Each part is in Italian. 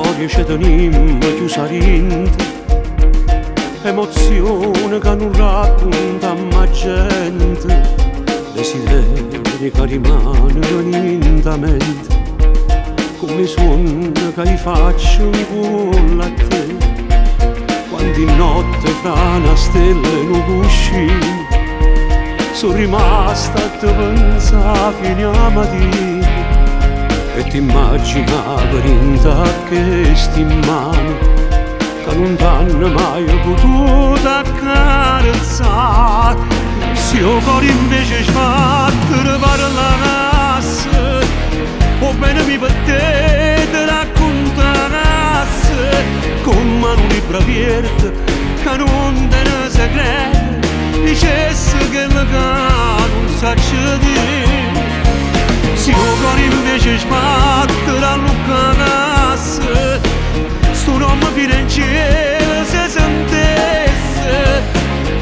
storie ci teniamo chiusa rinte, emozioni che non racconta mai gente, desideri che rimangono in mente, come suoni che li faccio con la te. Quanti notte fra una stella e un cuscino sono rimasta a te pensare fino a mattina, e ti immaginavo rinta che sti mani che non t'hanno mai potuto accarezzare. Se io cuore invece sbattere parlasse, o bene mi battete raccontasse, come un libro aperto che non te ne segreto, dicesse che la non sa dire. Se io cuore invece sbattere a lucanasse, sto nome fino in cielo se sentesse,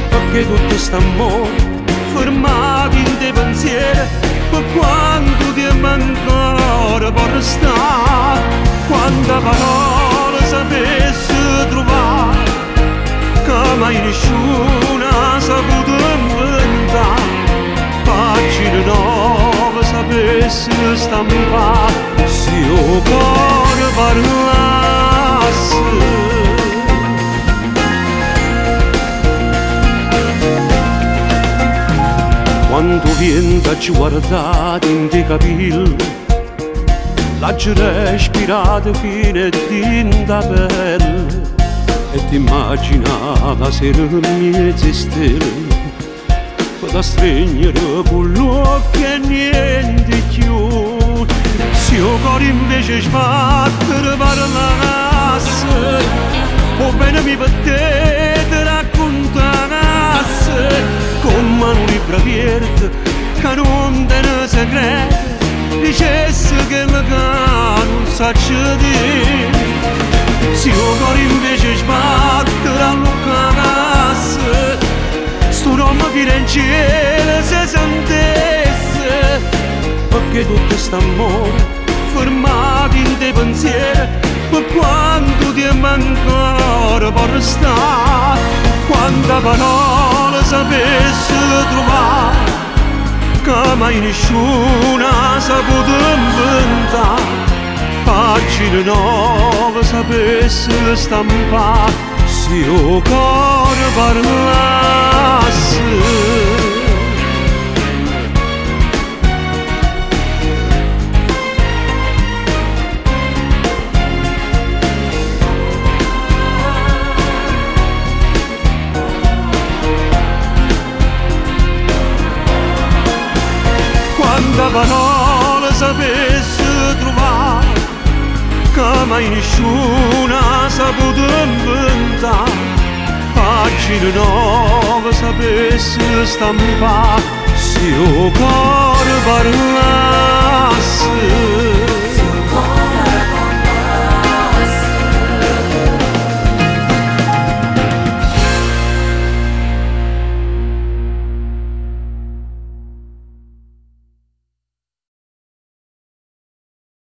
perché tutto st'amore fermato in te pensieri, per quanto tempo ancora può restare, quanta parola sapesse trovare, che mai nessuno ha saputo inventare, pagine nuove sapesse stampare, se io cuore parlasse. Quando vento ci guardate in te capelli, l'aggi respirate fino a tinta pelle, e ti immaginava se mezze stelle, da stringere con l'occhio e niente più. Se io cuore invece sbattere parlasse, o bene mi battete raccontasse, come un libro aperto che non te ne segreto, dicesse che la non sa dire. Se io cuore invece sbattere a lucanasse, sto nome fino in cielo se sentesse, perché tutto st'amore fermato in te pensieri, per quanto tempo ancora può restare, quanta parola sapesse trovare, che mai nessuno ha saputo inventare, pagine nuove sapesse stampare, se io cuore parlasse. Quanta parola sapesse trovare, che mai nessuno ha saputo inventare, pagine nuove sapesse stampare, se io cuore parlasse.